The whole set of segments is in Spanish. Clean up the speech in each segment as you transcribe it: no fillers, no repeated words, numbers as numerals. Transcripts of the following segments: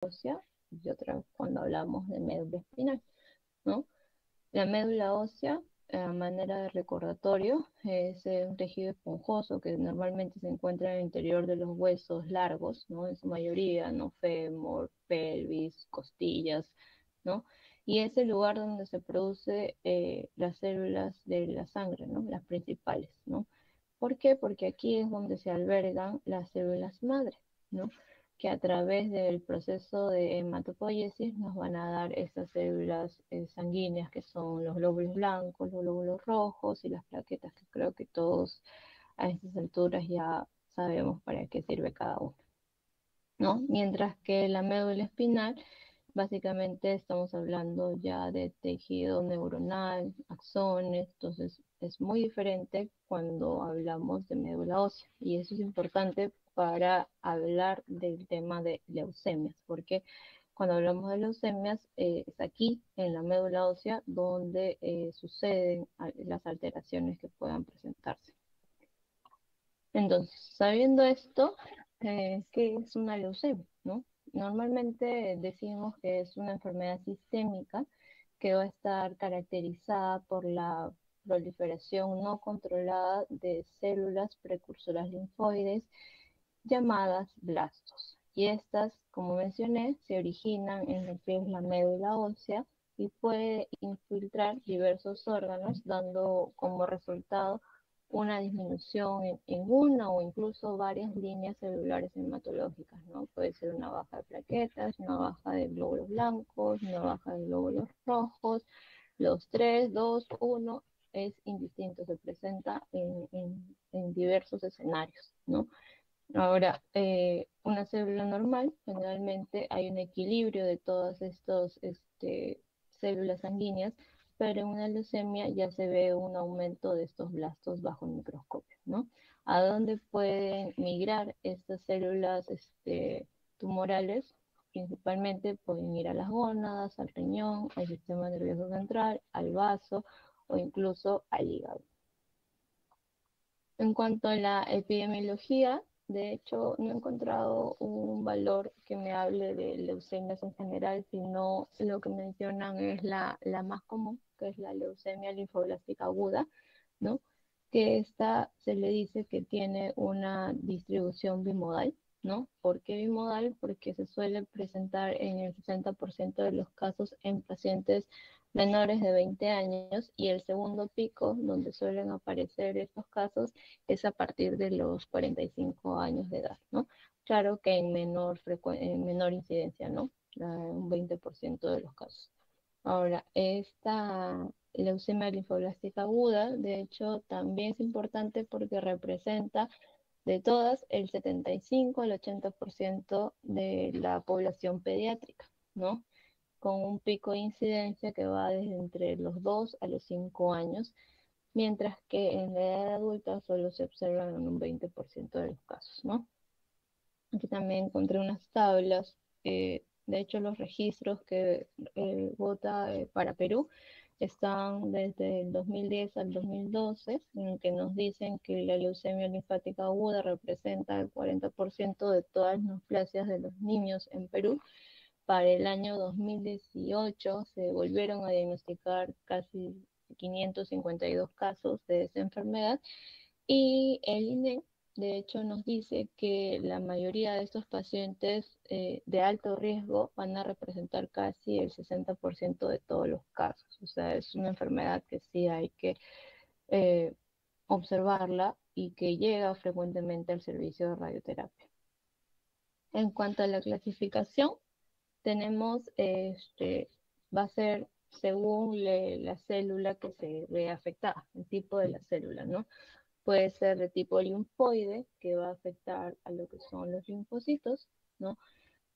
ósea y otra cuando hablamos de médula espinal, ¿no? La médula ósea, a manera de recordatorio, es un tejido esponjoso que normalmente se encuentra en el interior de los huesos largos, ¿no? En su mayoría, ¿no? Fémur, pelvis, costillas, ¿no? Y es el lugar donde se produce las células de la sangre, ¿no? Las principales, ¿no? ¿Por qué? Porque aquí es donde se albergan las células madre, ¿no? Que a través del proceso de hematopoiesis nos van a dar estas células sanguíneas que son los glóbulos blancos, los glóbulos rojos y las plaquetas, que creo que todos a estas alturas ya sabemos para qué sirve cada uno, ¿no? Mientras que la médula espinal, básicamente estamos hablando ya de tejido neuronal, axones, entonces es muy diferente cuando hablamos de médula ósea y eso es importante para hablar del tema de leucemias, porque cuando hablamos de leucemias es aquí en la médula ósea donde suceden las alteraciones que puedan presentarse. Entonces, sabiendo esto, ¿qué es una leucemia, no? Normalmente decimos que es una enfermedad sistémica que va a estar caracterizada por la proliferación no controlada de células precursoras linfoides llamadas blastos. Y estas, como mencioné, se originan en lo que es la médula ósea y puede infiltrar diversos órganos, dando como resultado una disminución en una o incluso varias líneas celulares hematológicas, ¿no? Puede ser una baja de plaquetas, una baja de glóbulos blancos, una baja de glóbulos rojos, los tres, dos, uno, es indistinto, se presenta en diversos escenarios, ¿no? Ahora, una célula normal, generalmente hay un equilibrio de todas estas células sanguíneas, pero en una leucemia ya se ve un aumento de estos blastos bajo el microscopio, ¿no? ¿A dónde pueden migrar estas células tumorales? Principalmente pueden ir a las gónadas, al riñón, al sistema nervioso central, al vaso o incluso al hígado. En cuanto a la epidemiología, de hecho, no he encontrado un valor que me hable de leucemias en general, sino lo que mencionan es la más común, que es la leucemia linfoblástica aguda, ¿no? Que esta se le dice que tiene una distribución bimodal, ¿no? ¿Por qué bimodal? Porque se suele presentar en el 60% de los casos en pacientes menores de 20 años y el segundo pico donde suelen aparecer estos casos es a partir de los 45 años de edad, ¿no? Claro que en menor incidencia, ¿no? Un 20% de los casos. Ahora, esta leucemia linfoblástica aguda, de hecho, también es importante porque representa de todas el 75 al 80% de la población pediátrica, ¿no? Con un pico de incidencia que va desde entre los 2 a los 5 años, mientras que en la edad adulta solo se observan en un 20% de los casos, ¿no? Aquí también encontré unas tablas, de hecho los registros que vota para Perú están desde el 2010 al 2012, en que nos dicen que la leucemia linfática aguda representa el 40% de todas las neoplasias de los niños en Perú. Para el año 2018 se volvieron a diagnosticar casi 552 casos de esa enfermedad y el INE, de hecho, nos dice que la mayoría de estos pacientes de alto riesgo van a representar casi el 60% de todos los casos. O sea, es una enfermedad que sí hay que eh, observarla y que llega frecuentemente al servicio de radioterapia. En cuanto a la clasificación, tenemos, va a ser según la célula que se ve afectada, el tipo de la célula, ¿no? Puede ser de tipo linfoide, que va a afectar a lo que son los linfocitos, ¿no?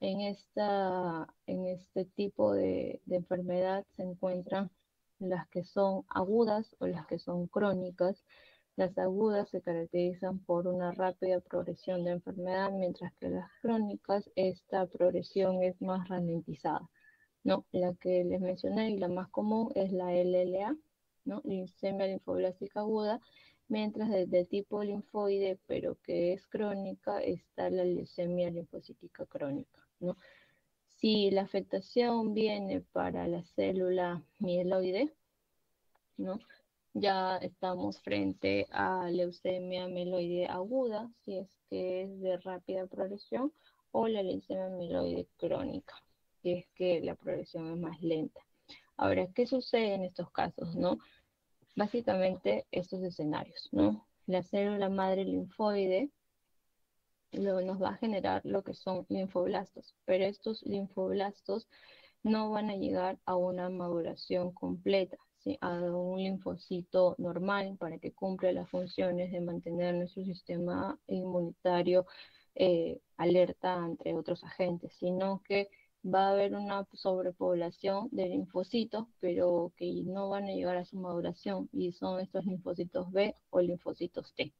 En este tipo de enfermedad se encuentran las que son agudas o las que son crónicas. Las agudas se caracterizan por una rápida progresión de enfermedad, mientras que las crónicas, esta progresión es más ralentizada, ¿no? La que les mencioné y la más común es la LLA, ¿no? Leucemia linfoblástica aguda, mientras de tipo linfoide, pero que es crónica, está la leucemia linfocítica crónica, ¿no? Si la afectación viene para la célula mieloide, ¿no? Ya estamos frente a leucemia mieloide aguda, si es que es de rápida progresión, o la leucemia mieloide crónica, si es que la progresión es más lenta. Ahora, ¿qué sucede en estos casos, no? Básicamente estos escenarios, ¿no? La célula madre linfoide luego nos va a generar lo que son linfoblastos, pero estos linfoblastos no van a llegar a una maduración completa, ¿sí? A un linfocito normal para que cumpla las funciones de mantener nuestro sistema inmunitario alerta entre otros agentes, sino que va a haber una sobrepoblación de linfocitos, pero que no van a llegar a su maduración, y son estos linfocitos B o linfocitos T.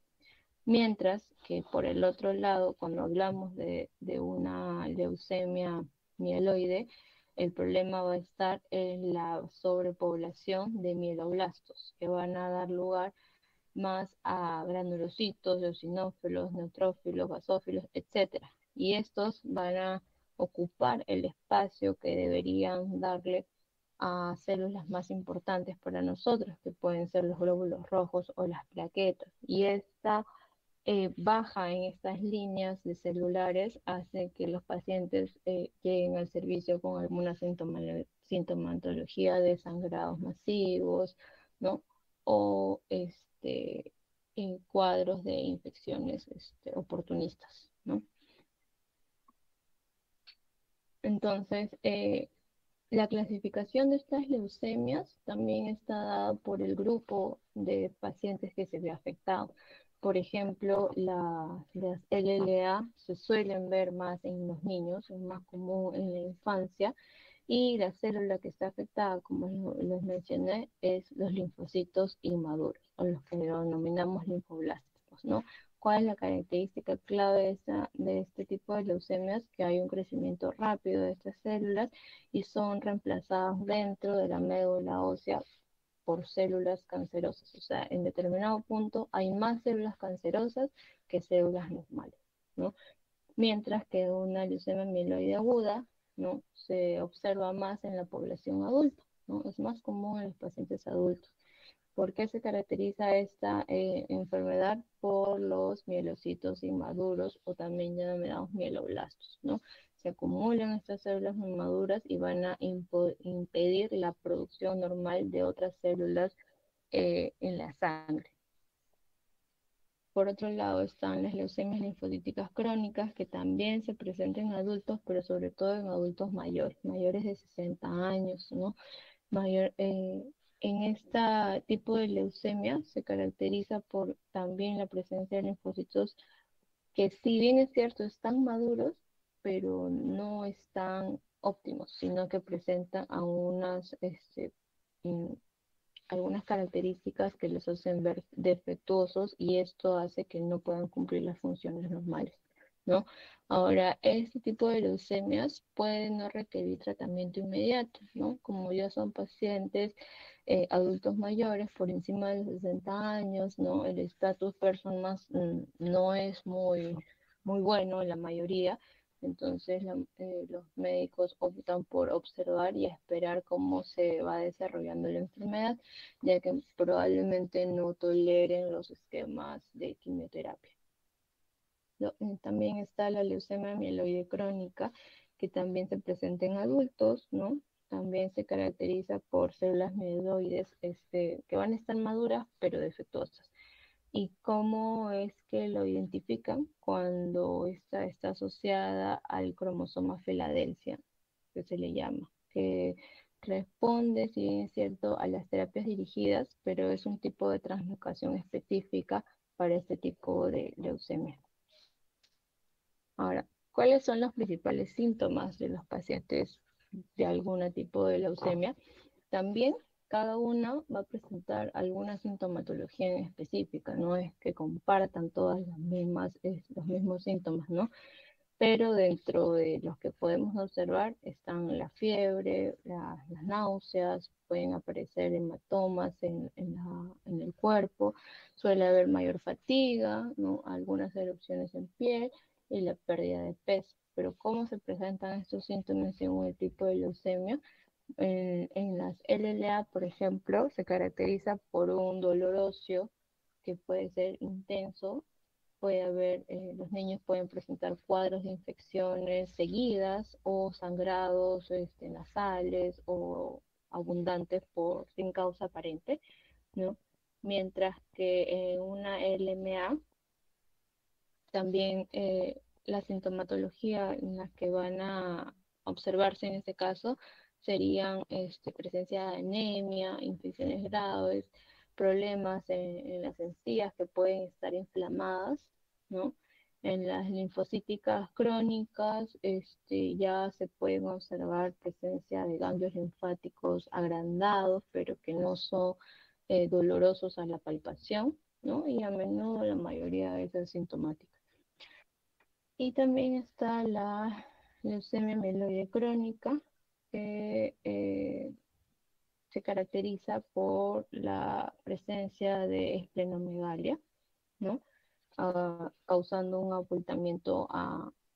Mientras que por el otro lado, cuando hablamos de una leucemia mieloide, el problema va a estar en la sobrepoblación de mieloblastos, que van a dar lugar más a granulocitos, eosinófilos, neutrófilos, basófilos, etcétera. Y estos van a ocupar el espacio que deberían darle a células más importantes para nosotros, que pueden ser los glóbulos rojos o las plaquetas. Y esta baja en estas líneas de celulares hace que los pacientes lleguen al servicio con alguna sintomatología de sangrados masivos, ¿no? O en cuadros de infecciones oportunistas, ¿no? Entonces, la clasificación de estas leucemias también está dada por el grupo de pacientes que se ve afectado. Por ejemplo, las LLA se suelen ver más en los niños, es más común en la infancia, y la célula que está afectada, como les mencioné, es los linfocitos inmaduros, o los que denominamos linfoblásticos, ¿no? ¿Cuál es la característica clave de este tipo de leucemias? Que hay un crecimiento rápido de estas células y son reemplazadas dentro de la médula ósea por células cancerosas. O sea, en determinado punto hay más células cancerosas que células normales, ¿no? Mientras que una leucemia mieloide aguda, ¿no? Se observa más en la población adulta, ¿no? Es más común en los pacientes adultos. ¿Por qué se caracteriza esta enfermedad? Por los mielocitos inmaduros o también denominados mieloblastos, ¿no? Se acumulan estas células inmaduras y van a impedir la producción normal de otras células en la sangre. Por otro lado están las leucemias linfocíticas crónicas, que también se presentan en adultos, pero sobre todo en adultos mayores, mayores de 60 años, ¿no? Mayor, en este tipo de leucemia se caracteriza por también la presencia de linfocitos que, si bien es cierto, están maduros, pero no están óptimos, sino que presentan mm, algunas características que los hacen ver defectuosos, y esto hace que no puedan cumplir las funciones normales, ¿no? Ahora, este tipo de leucemias pueden no requerir tratamiento inmediato, ¿no? Como ya son pacientes adultos mayores por encima de los 60 años, ¿no? El estatus personas no es muy bueno en la mayoría. Entonces los médicos optan por observar y esperar cómo se va desarrollando la enfermedad, ya que probablemente no toleren los esquemas de quimioterapia. También está la leucemia mieloide crónica, que también se presenta en adultos, ¿no? También se caracteriza por células mieloides que van a estar maduras pero defectuosas. ¿Y cómo es que lo identifican? Cuando esta está asociada al cromosoma Filadelfia, que se le llama, que responde, si bien es cierto, a las terapias dirigidas, pero es un tipo de translocación específica para este tipo de leucemia. Ahora, ¿cuáles son los principales síntomas de los pacientes de algún tipo de leucemia? También cada uno va a presentar alguna sintomatología en específica, no es que compartan todas las mismas, los mismos síntomas, ¿no? Pero dentro de los que podemos observar están la fiebre, las náuseas, pueden aparecer hematomas en el cuerpo, suele haber mayor fatiga, ¿no? Algunas erupciones en piel, y la pérdida de peso. Pero ¿cómo se presentan estos síntomas según el tipo de leucemia? En las LLA, por ejemplo, se caracteriza por un dolor óseo que puede ser intenso. Puede haber, los niños pueden presentar cuadros de infecciones seguidas o sangrados nasales o abundantes sin causa aparente, ¿no? Mientras que en una LMA también la sintomatología en la que van a observarse en este caso serían presencia de anemia, infecciones graves, problemas en las encías que pueden estar inflamadas, ¿no? En las linfocíticas crónicas ya se pueden observar presencia de ganglios linfáticos agrandados, pero que no son dolorosos a la palpación, ¿no? Y a menudo la mayoría de veces sintomáticos. Y también está la leucemia mieloide crónica, que se caracteriza por la presencia de esplenomegalia, ¿no? Causando un abultamiento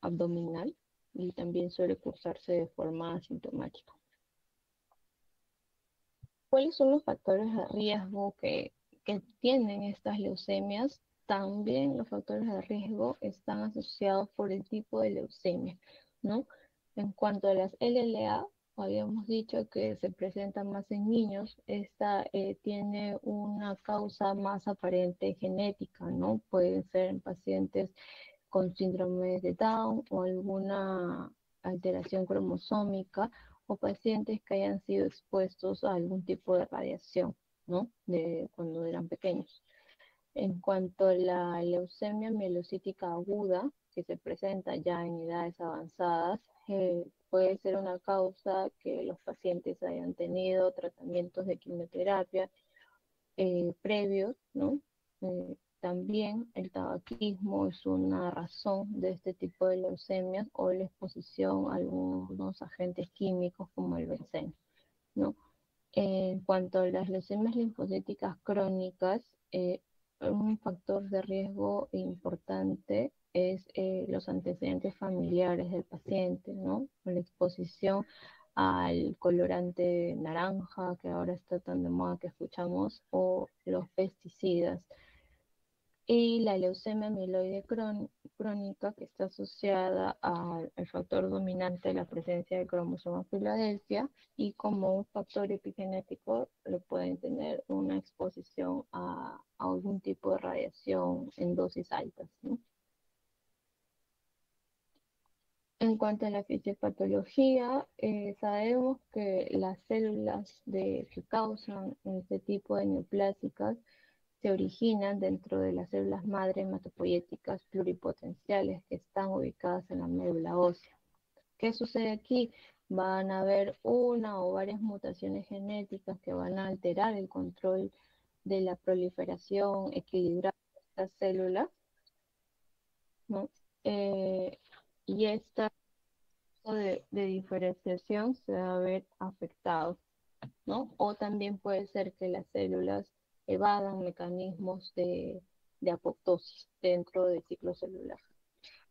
abdominal y también suele cursarse de forma asintomática. ¿Cuáles son los factores de riesgo que tienen estas leucemias? También los factores de riesgo están asociados por el tipo de leucemia, ¿no? En cuanto a las LLA, habíamos dicho que se presenta más en niños. Esta tiene una causa más aparente genética, ¿no? Pueden ser en pacientes con síndrome de Down o alguna alteración cromosómica o pacientes que hayan sido expuestos a algún tipo de radiación, ¿no? De cuando eran pequeños. En cuanto a la leucemia mielocítica aguda, que se presenta ya en edades avanzadas, puede ser una causa que los pacientes hayan tenido tratamientos de quimioterapia previos, ¿no? También el tabaquismo es una razón de este tipo de leucemias o la exposición a algunos agentes químicos como el benceno, ¿no? En cuanto a las leucemias linfocíticas crónicas, un factor de riesgo importante es los antecedentes familiares del paciente, ¿no? La exposición al colorante naranja, que ahora está tan de moda que escuchamos, o los pesticidas. Y la leucemia mieloide crónica, que está asociada al factor dominante de la presencia del cromosoma Filadelfia, y como un factor epigenético lo pueden tener una exposición a algún tipo de radiación en dosis altas, ¿no? En cuanto a la fisiopatología, sabemos que las células que causan este tipo de neoplásicas se originan dentro de las células madre hematopoyéticas pluripotenciales que están ubicadas en la médula ósea. ¿Qué sucede aquí? Van a haber una o varias mutaciones genéticas que van a alterar el control de la proliferación equilibrada de estas células, ¿no? Y esta de diferenciación se va a ver afectado, ¿no? O también puede ser que las células evadan mecanismos de apoptosis dentro del ciclo celular.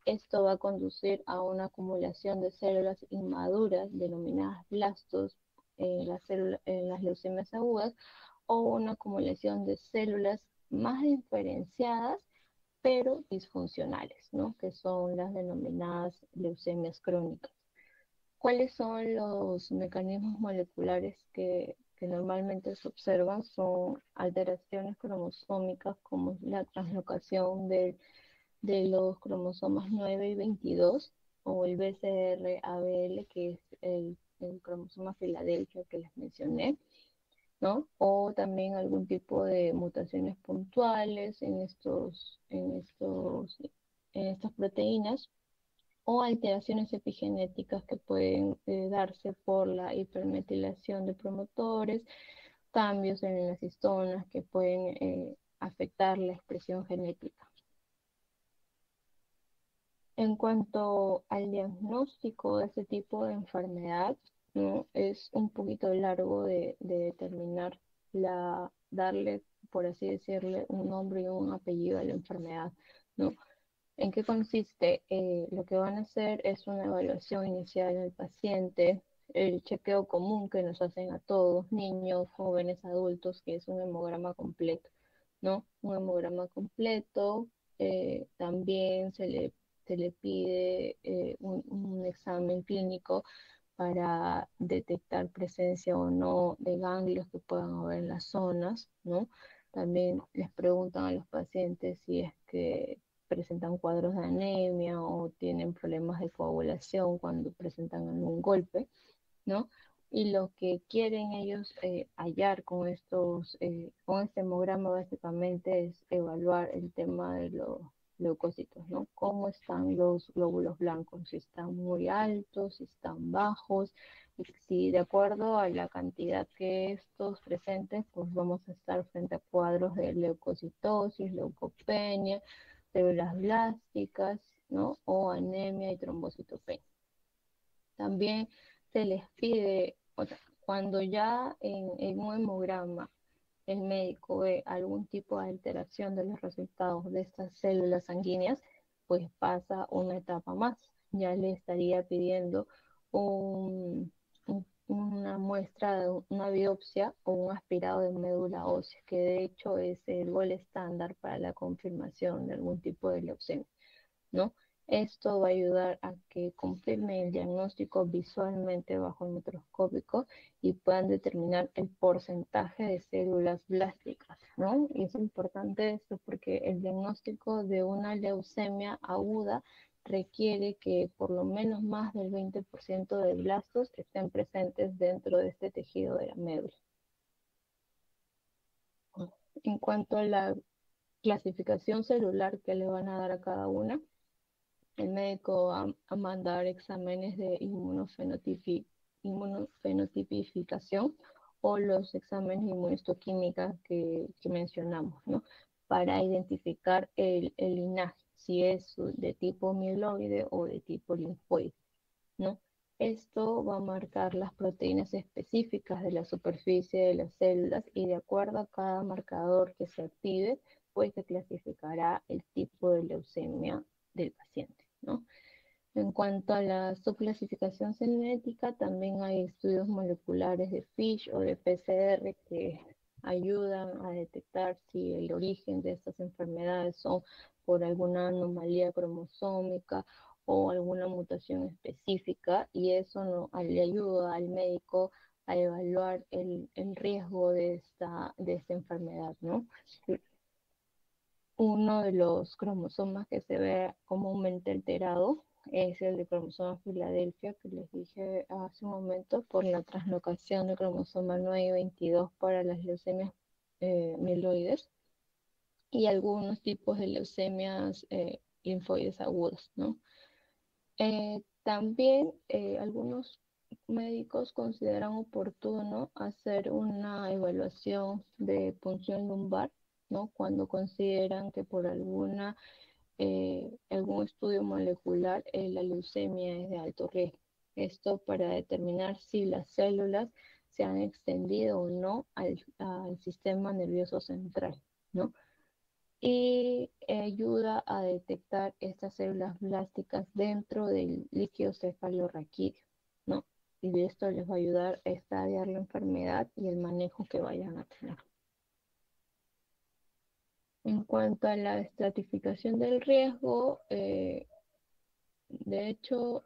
Esto va a conducir a una acumulación de células inmaduras denominadas blastos en las leucemias agudas o una acumulación de células más diferenciadas pero disfuncionales, ¿no? Que son las denominadas leucemias crónicas. ¿Cuáles son los mecanismos moleculares que normalmente se observan? Son alteraciones cromosómicas como la translocación de los cromosomas 9 y 22 o el BCR-ABL, que es el cromosoma Filadelfia que les mencioné, ¿no? O también algún tipo de mutaciones puntuales en estas proteínas o alteraciones epigenéticas que pueden darse por la hipermetilación de promotores, cambios en las histonas que pueden afectar la expresión genética. En cuanto al diagnóstico de este tipo de enfermedad, ¿no? Es un poquito largo de determinar, darle, por así decirle, un nombre y un apellido a la enfermedad, ¿no? ¿En qué consiste? Lo que van a hacer es una evaluación inicial del paciente, el chequeo común que nos hacen a todos, niños, jóvenes, adultos, que es un hemograma completo, ¿no? Un hemograma completo, también se le pide un examen clínico para detectar presencia o no de ganglios que puedan haber en las zonas, ¿no? También les preguntan a los pacientes si es que presentan cuadros de anemia o tienen problemas de coagulación cuando presentan algún golpe, ¿no? Y lo que quieren ellos hallar con con este hemograma básicamente es evaluar el tema de los leucocitos, ¿no? Cómo están los glóbulos blancos, si están muy altos, si están bajos, y si de acuerdo a la cantidad que estos presenten, pues vamos a estar frente a cuadros de leucocitosis, leucopenia, células blásticas, ¿no? O anemia y trombocitopenia. También se les pide, o sea, cuando ya en un hemograma el médico ve algún tipo de alteración de los resultados de estas células sanguíneas, pues pasa una etapa más. Ya le estaría pidiendo una muestra, de una biopsia o un aspirado de médula ósea, que de hecho es el gol estándar para la confirmación de algún tipo de leucemia, ¿no? Esto va a ayudar a que confirme el diagnóstico visualmente bajo el microscópico y puedan determinar el porcentaje de células blásticas, ¿no? Y es importante esto porque el diagnóstico de una leucemia aguda requiere que por lo menos más del 20% de blastos estén presentes dentro de este tejido de la médula. En cuanto a la clasificación celular que le van a dar a cada una, el médico va a mandar exámenes de inmunofenotipificación o los exámenes de inmunistoquímica que mencionamos, ¿no? Para identificar el linaje, si es de tipo mieloide o de tipo linfoide, ¿no? Esto va a marcar las proteínas específicas de la superficie de las células y de acuerdo a cada marcador que se active, pues se clasificará el tipo de leucemia del paciente, ¿no? En cuanto a la subclasificación genética, también hay estudios moleculares de FISH o de PCR que ayudan a detectar si el origen de estas enfermedades son por alguna anomalía cromosómica o alguna mutación específica, y eso no, le ayuda al médico a evaluar el riesgo de esta enfermedad, ¿no? Uno de los cromosomas que se ve comúnmente alterado es el de cromosoma Filadelfia, que les dije hace un momento, por la translocación del cromosoma 9 y 22 para las leucemias mieloides y algunos tipos de leucemias linfoides agudas, ¿no? También algunos médicos consideran oportuno hacer una evaluación de punción lumbar, ¿no? Cuando consideran que por algún estudio molecular la leucemia es de alto riesgo. Esto para determinar si las células se han extendido o no al sistema nervioso central, ¿no? Y ayuda a detectar estas células blásticas dentro del líquido cefalorraquídeo, ¿no? Y esto les va a ayudar a estadiar la enfermedad y el manejo que vayan a tener. En cuanto a la estratificación del riesgo, de hecho,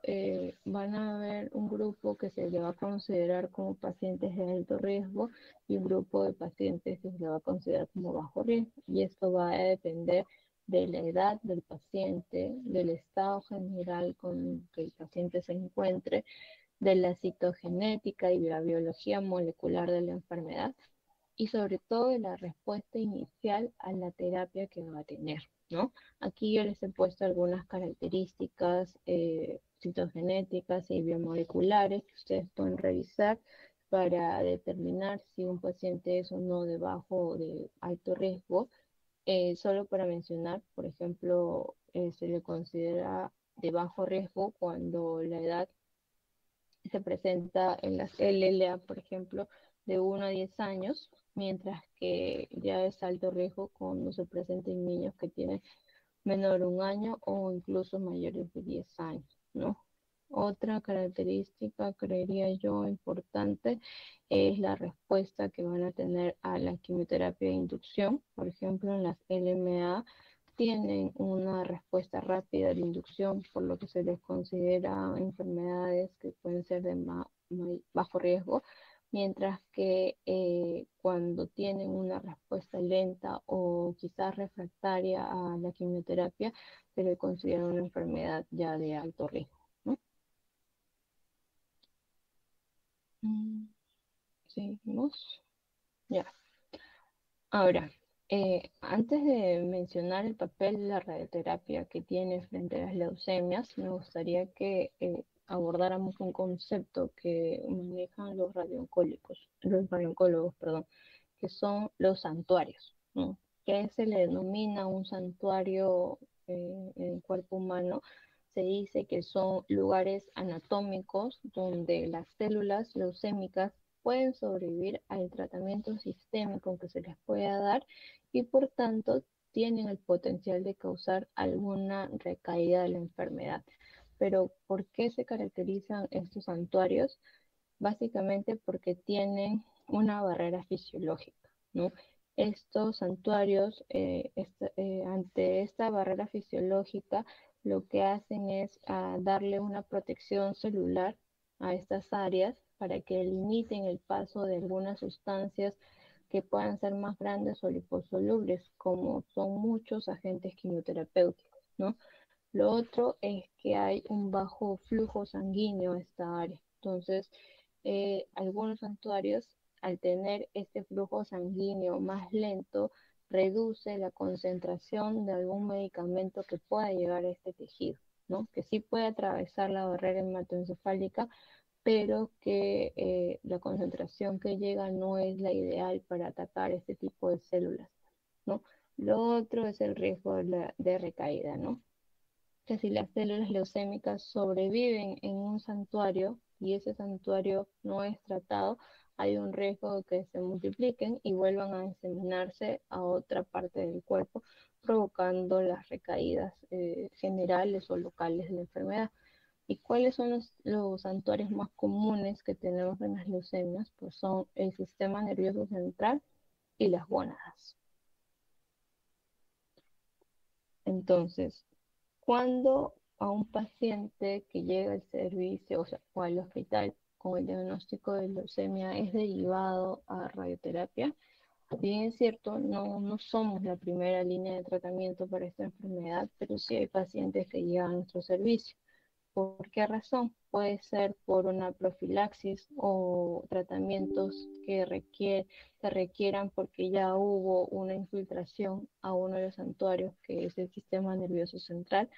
van a haber un grupo que se le va a considerar como pacientes de alto riesgo y un grupo de pacientes que se le va a considerar como bajo riesgo. Y esto va a depender de la edad del paciente, del estado general con que el paciente se encuentre, de la citogenética y la biología molecular de la enfermedad y sobre todo de la respuesta inicial a la terapia que va a tener, ¿no? Aquí yo les he puesto algunas características citogenéticas y biomoleculares que ustedes pueden revisar para determinar si un paciente es o no de bajo o de alto riesgo. Solo para mencionar, por ejemplo, se le considera de bajo riesgo cuando la edad se presenta en las LLA, por ejemplo, de 1 a 10 años, mientras que ya es alto riesgo cuando se presenta en niños que tienen menor a un año o incluso mayores de 10 años, ¿no? Otra característica, creería yo, importante es la respuesta que van a tener a la quimioterapia de inducción. Por ejemplo, en las LMA tienen una respuesta rápida de inducción, por lo que se les considera enfermedades que pueden ser de bajo riesgo, mientras que cuando tienen una respuesta lenta o quizás refractaria a la quimioterapia, se le considera una enfermedad ya de alto riesgo, ¿no? Seguimos. Ya. Ahora, antes de mencionar el papel de la radioterapia que tiene frente a las leucemias, me gustaría que abordáramos un concepto que manejan los radiooncólogos, perdón, que son los santuarios, ¿no? Que se le denomina un santuario en el cuerpo humano. Se dice que son lugares anatómicos donde las células leucémicas pueden sobrevivir al tratamiento sistémico que se les pueda dar y por tanto tienen el potencial de causar alguna recaída de la enfermedad. Pero ¿por qué se caracterizan estos santuarios? Básicamente porque tienen una barrera fisiológica, ¿no? Estos santuarios, ante esta barrera fisiológica, lo que hacen es darle una protección celular a estas áreas para que limiten el paso de algunas sustancias que puedan ser más grandes o liposolubles, como son muchos agentes quimioterapéuticos, ¿no? Lo otro es que hay un bajo flujo sanguíneo a esta área. Entonces, algunos santuarios, al tener este flujo sanguíneo más lento, reduce la concentración de algún medicamento que pueda llegar a este tejido, ¿no? Que sí puede atravesar la barrera hematoencefálica, pero que la concentración que llega no es la ideal para atacar este tipo de células, ¿no? Lo otro es el riesgo de recaída, ¿no? Que si las células leucémicas sobreviven en un santuario y ese santuario no es tratado, hay un riesgo de que se multipliquen y vuelvan a diseminarse a otra parte del cuerpo, provocando las recaídas generales o locales de la enfermedad. ¿Y cuáles son los santuarios más comunes que tenemos en las leucemias? Pues son el sistema nervioso central y las gónadas. Entonces, cuando a un paciente que llega al servicio, o sea, o al hospital con el diagnóstico de leucemia es derivado a radioterapia, bien es cierto, no somos la primera línea de tratamiento para esta enfermedad, pero sí hay pacientes que llegan a nuestro servicio. ¿Por qué razón? Puede ser por una profilaxis o tratamientos que requieran porque ya hubo una infiltración a uno de los santuarios, que es el sistema nervioso central,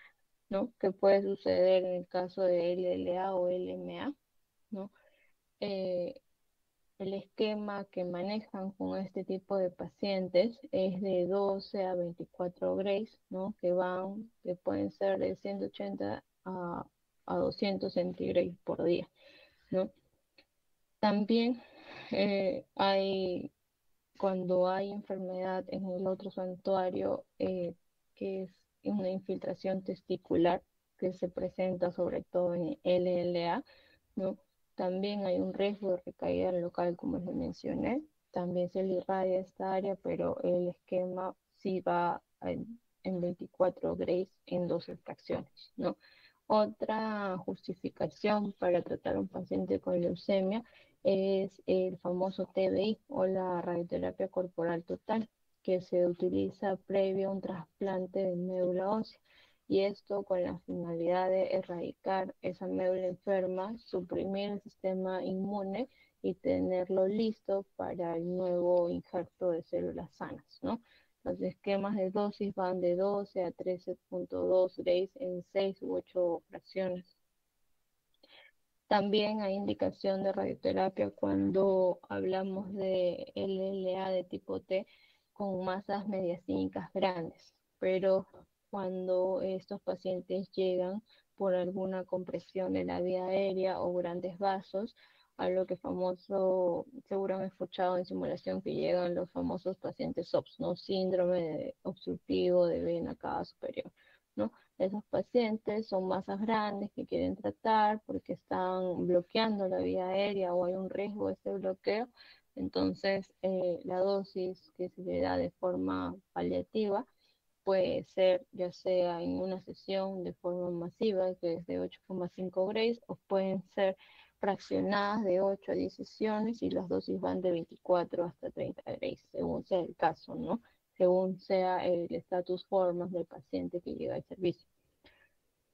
¿no? Que puede suceder en el caso de LLA o LMA, ¿no? Eh, el esquema que manejan con este tipo de pacientes es de 12 a 24 grays, ¿no? Que pueden ser de 180 a 200 centigrays por día, ¿no? También hay cuando hay enfermedad en el otro santuario, que es una infiltración testicular que se presenta sobre todo en LLA, ¿no? También hay un riesgo de recaída local, como les mencioné. También se le irradia esta área, pero el esquema sí va en 24 grays en 12 fracciones, ¿no? Otra justificación para tratar a un paciente con leucemia es el famoso TBI o la radioterapia corporal total, que se utiliza previo a un trasplante de médula ósea. Y esto con la finalidad de erradicar esa médula enferma, suprimir el sistema inmune y tenerlo listo para el nuevo injerto de células sanas, ¿no? Los esquemas de dosis van de 12 a 13.2 grays en 6 u 8 fracciones. También hay indicación de radioterapia cuando hablamos de LLA de tipo T con masas mediastínicas grandes, pero cuando estos pacientes llegan por alguna compresión de la vía aérea o grandes vasos, a lo que famoso, seguro han escuchado en simulación que llegan los famosos pacientes SOPS, ¿no? Síndrome obstructivo de vena cava superior, ¿no? Esos pacientes son masas grandes que quieren tratar porque están bloqueando la vía aérea o hay un riesgo de ese bloqueo. Entonces, la dosis que se le da de forma paliativa puede ser ya sea en una sesión de forma masiva, que es de 8,5 grays, o pueden ser fraccionadas de 8 a 10 sesiones y las dosis van de 24 hasta 30 grays, según sea el caso, ¿no? Según sea el status formas del paciente que llega al servicio.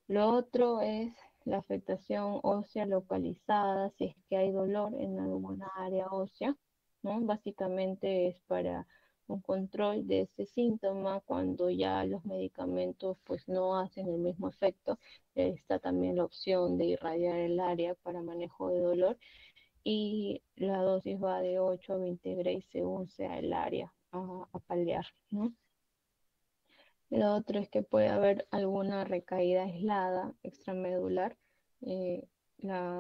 Lo otro es la afectación ósea localizada, si es que hay dolor en alguna área ósea, ¿no? Básicamente es para un control de ese síntoma cuando ya los medicamentos pues no hacen el mismo efecto. Está también la opción de irradiar el área para manejo de dolor y la dosis va de 8 a 20 grays según sea el área a paliar, ¿no? Lo otro es que puede haber alguna recaída aislada extramedular. Eh,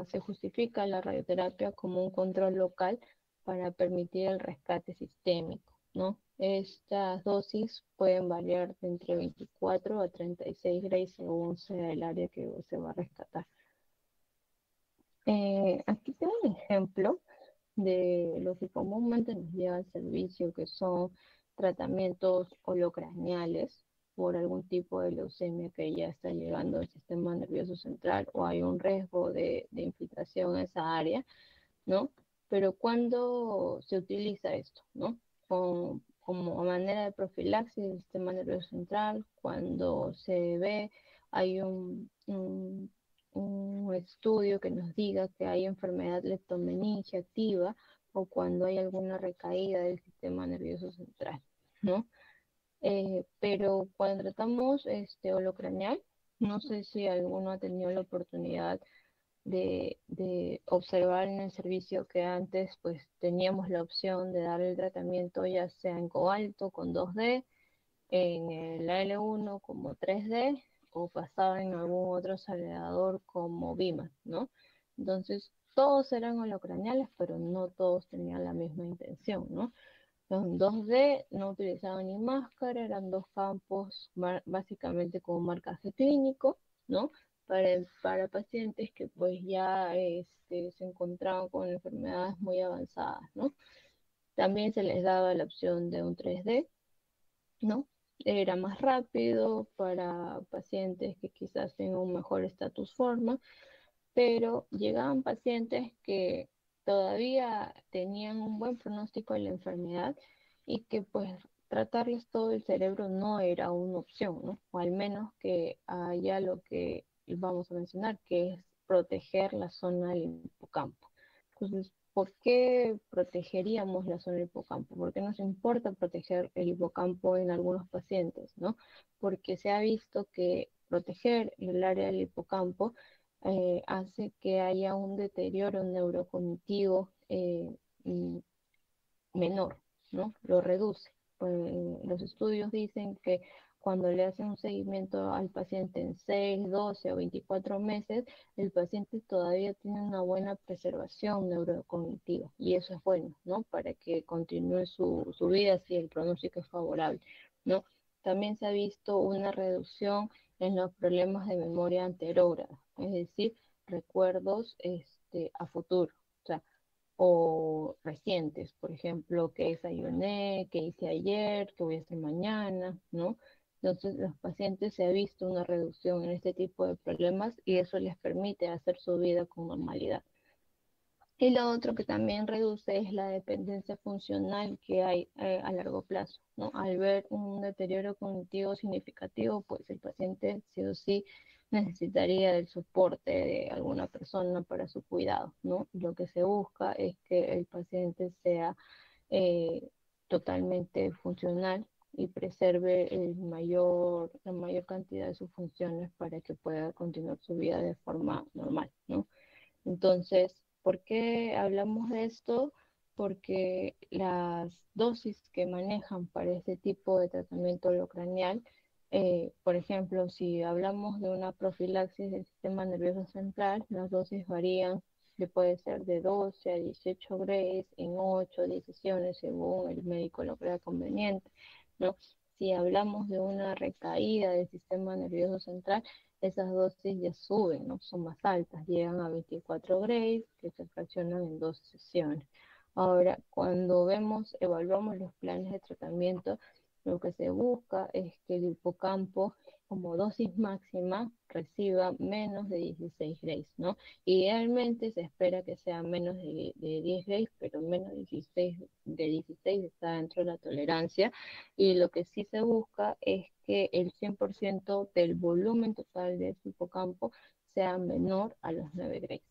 Se justifica la radioterapia como un control local para permitir el rescate sistémico, ¿no? Estas dosis pueden variar de entre 24 a 36 grays según sea el área que se va a rescatar. Aquí tengo un ejemplo de lo que comúnmente nos lleva al servicio, que son tratamientos holocraniales por algún tipo de leucemia que ya está llegando al sistema nervioso central o hay un riesgo de infiltración en esa área, ¿no? Pero cuando se utiliza esto, ¿no? Como manera de profilaxis del sistema nervioso central, cuando se ve, hay un estudio que nos diga que hay enfermedad leptomeningia activa o cuando hay alguna recaída del sistema nervioso central, ¿no? Pero cuando tratamos este holocranial, no sé si alguno ha tenido la oportunidad de observar en el servicio que antes pues teníamos la opción de dar el tratamiento ya sea en cobalto con 2D, en el AL1 como 3D o pasaba en algún otro acelerador como BIMA, ¿no? Entonces todos eran holocraniales, pero no todos tenían la misma intención, ¿no? Los 2D no utilizaban ni máscara, eran dos campos básicamente como marcaje clínico, ¿no? Para pacientes que pues ya se encontraban con enfermedades muy avanzadas, ¿no? También se les daba la opción de un 3D, ¿no? Era más rápido para pacientes que quizás tengan un mejor estatus forma, pero llegaban pacientes que todavía tenían un buen pronóstico de la enfermedad y que pues tratarles todo el cerebro no era una opción, ¿no? O al menos que haya lo que vamos a mencionar, que es proteger la zona del hipocampo. Entonces, ¿por qué protegeríamos la zona del hipocampo? ¿Por qué nos importa proteger el hipocampo en algunos pacientes, ¿no? Porque se ha visto que proteger el área del hipocampo hace que haya un deterioro neurocognitivo menor, ¿no? Lo reduce. Los estudios dicen que cuando le hacen un seguimiento al paciente en 6, 12 o 24 meses, el paciente todavía tiene una buena preservación neurocognitiva y eso es bueno, ¿no? Para que continúe su vida si el pronóstico es favorable, ¿no? También se ha visto una reducción en los problemas de memoria anterógrada, es decir, recuerdos a futuro. O sea, o recientes, por ejemplo, qué desayuné, qué hice ayer, qué voy a hacer mañana, ¿no? Entonces, los pacientes se ha visto una reducción en este tipo de problemas y eso les permite hacer su vida con normalidad. Y lo otro que también reduce es la dependencia funcional que hay a largo plazo, ¿no? Al ver un deterioro cognitivo significativo, pues el paciente sí o sí necesitaría del soporte de alguna persona para su cuidado, ¿no? Lo que se busca es que el paciente sea eh, totalmente funcional y preserve la mayor cantidad de sus funciones para que pueda continuar su vida de forma normal, ¿no? Entonces, ¿por qué hablamos de esto? Porque las dosis que manejan para este tipo de tratamiento holocranial, por ejemplo, si hablamos de una profilaxis del sistema nervioso central, las dosis varían Le puede ser de 12 a 18 grays en 8 o 10 sesiones según el médico lo crea conveniente, ¿no? Si hablamos de una recaída del sistema nervioso central, esas dosis ya suben, ¿no? Son más altas, llegan a 24 grays que se fraccionan en 12 sesiones. Ahora, cuando evaluamos los planes de tratamiento, lo que se busca es que el hipocampo, como dosis máxima, reciba menos de 16 grays, ¿no? Idealmente se espera que sea menos de 10 grays, pero menos de 16 está dentro de la tolerancia. Y lo que sí se busca es que el 100% del volumen total de su hipocampo sea menor a los 9 grays,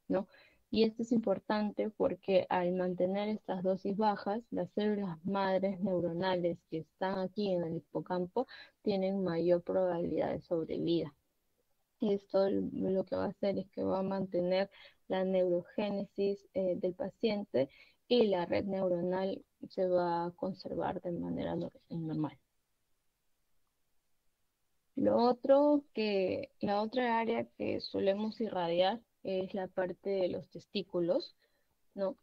¿no? Y esto es importante porque al mantener estas dosis bajas, las células madres neuronales que están aquí en el hipocampo tienen mayor probabilidad de sobrevida. Esto lo que va a hacer es que va a mantener la neurogénesis del paciente y la red neuronal se va a conservar de manera normal. La otra área que solemos irradiar es la parte de los testículos, ¿no?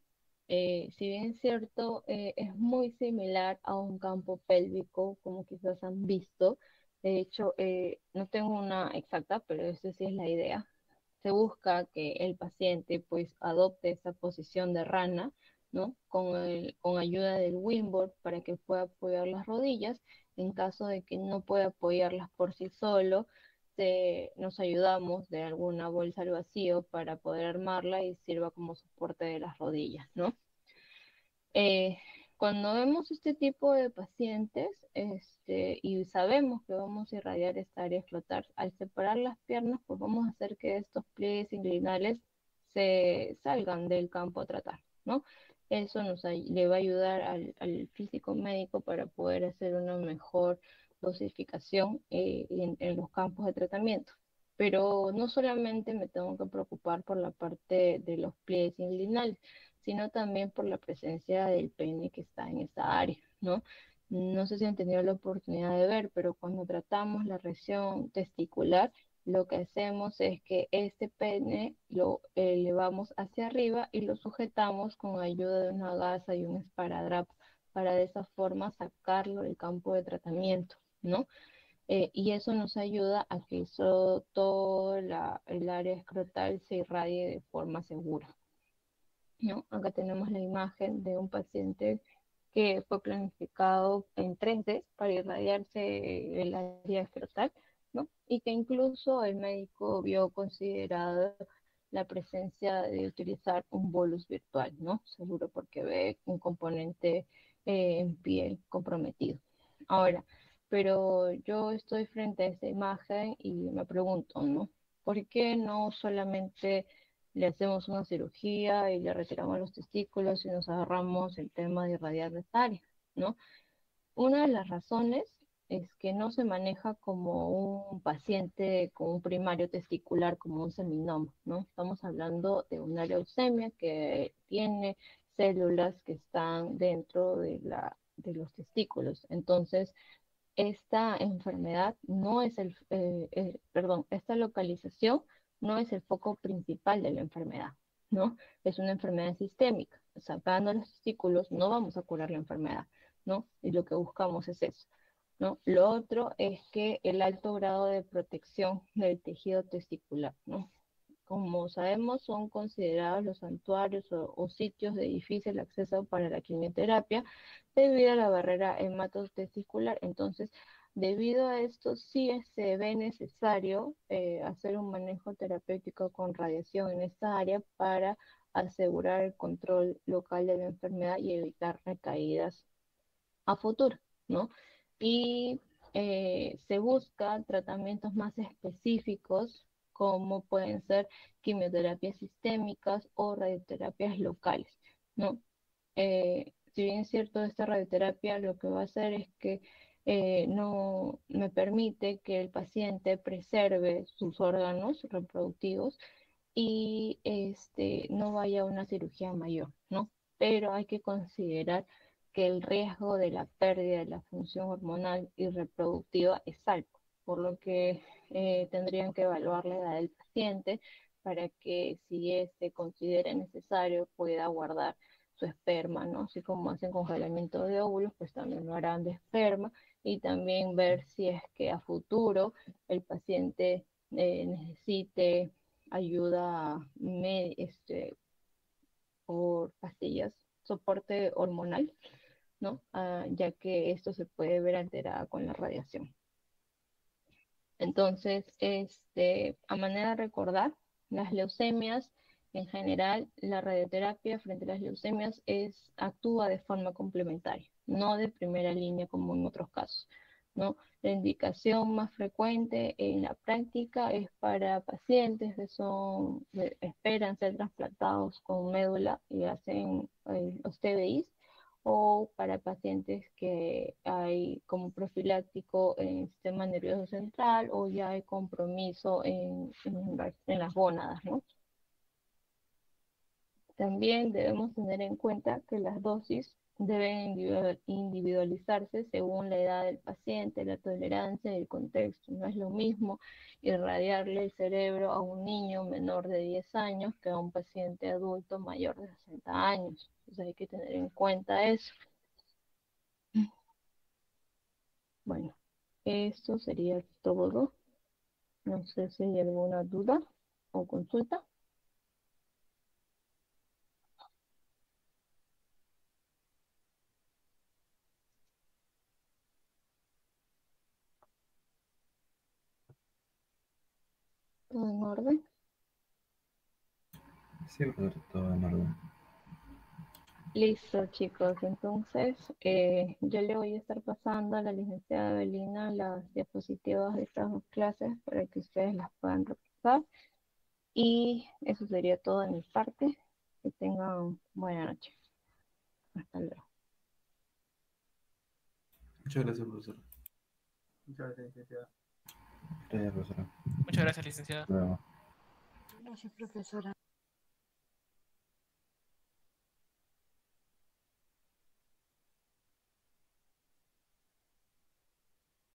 Si bien es cierto, es muy similar a un campo pélvico, como quizás han visto. De hecho, no tengo una exacta, pero esa sí es la idea. Se busca que el paciente pues adopte esa posición de rana, ¿no? Con ayuda del wingboard para que pueda apoyar las rodillas. En caso de que no pueda apoyarlas por sí solo, nos ayudamos de alguna bolsa al vacío para poder armarla y sirva como soporte de las rodillas, ¿no? Eh, Cuando vemos este tipo de pacientes y sabemos que vamos a irradiar esta área flotar, al separar las piernas, pues vamos a hacer que estos pliegues inguinales se salgan del campo a tratar, ¿no? Eso le va a ayudar al físico médico para poder hacer una mejor dosificación en los campos de tratamiento. Pero no solamente me tengo que preocupar por la parte de los pliegues inguinales, sino también por la presencia del pene que está en esa área, ¿no? No sé si han tenido la oportunidad de ver, pero cuando tratamos la región testicular, lo que hacemos es que este pene lo elevamos hacia arriba y lo sujetamos con ayuda de una gasa y un esparadrapo para de esa forma sacarlo del campo de tratamiento, ¿no? Y eso nos ayuda a que todo el área escrotal se irradie de forma segura, ¿no? Acá tenemos la imagen de un paciente que fue planificado en 3D para irradiarse el área escrotal, ¿no? Y que incluso el médico vio considerado la presencia de utilizar un bolus virtual, ¿no? Seguro porque ve un componente en piel comprometido. Ahora, pero yo estoy frente a esta imagen y me pregunto, ¿no? ¿Por qué no solamente le hacemos una cirugía y le retiramos los testículos y nos agarramos el tema de irradiar esta área, ¿no? Una de las razones es que no se maneja como un paciente con un primario testicular, como un seminoma, ¿no? Estamos hablando de una leucemia que tiene células que están dentro de los testículos. Entonces, esta enfermedad no es perdón, esta localización no es el foco principal de la enfermedad, ¿no? Es una enfermedad sistémica. Sacando los testículos no vamos a curar la enfermedad, ¿no? Y lo que buscamos es eso, ¿no? Lo otro es que el alto grado de protección del tejido testicular, ¿no? Como sabemos, son considerados los santuarios o sitios de difícil acceso para la quimioterapia debido a la barrera hematotesticular. Entonces, debido a esto, sí se ve necesario hacer un manejo terapéutico con radiación en esta área para asegurar el control local de la enfermedad y evitar recaídas a futuro, ¿no? Y se busca tratamientos más específicos como pueden ser quimioterapias sistémicas o radioterapias locales, ¿no? Si bien es cierto, esta radioterapia lo que va a hacer es que no me permite que el paciente preserve sus órganos reproductivos y no vaya a una cirugía mayor, ¿no? Pero hay que considerar que el riesgo de la pérdida de la función hormonal y reproductiva es alto, por lo que tendrían que evaluar la edad del paciente, para que si éste considera necesario pueda guardar su esperma, ¿no? Así como hacen congelamiento de óvulos, pues también lo harán de esperma y también ver si es que a futuro el paciente necesite ayuda por pastillas, soporte hormonal, ¿no? Ya que esto se puede ver alterada con la radiación. Entonces, a manera de recordar, las leucemias, en general, la radioterapia frente a las leucemias actúa de forma complementaria, no de primera línea como en otros casos, ¿no? La indicación más frecuente en la práctica es para pacientes que esperan ser trasplantados con médula y hacen los TBIs, o para pacientes que hay como profiláctico en el sistema nervioso central o ya hay compromiso en las gónadas, ¿no? También debemos tener en cuenta que las dosis deben individualizarse según la edad del paciente, la tolerancia y el contexto. No es lo mismo irradiarle el cerebro a un niño menor de 10 años que a un paciente adulto mayor de 60 años. Entonces hay que tener en cuenta eso. Bueno, esto sería todo. No sé si hay alguna duda o consulta. ¿Todo en orden? Sí, profesor, todo en orden. Listo, chicos. Entonces, yo le voy a estar pasando a la licenciada Belina las diapositivas de estas dos clases para que ustedes las puedan repasar. Y eso sería todo de mi parte. Que tengan buena noche. Hasta luego. Muchas gracias, profesor. Muchas gracias, licenciada. Gracias, profesor. Muchas gracias, licenciada. Hasta luego. Gracias, profesora.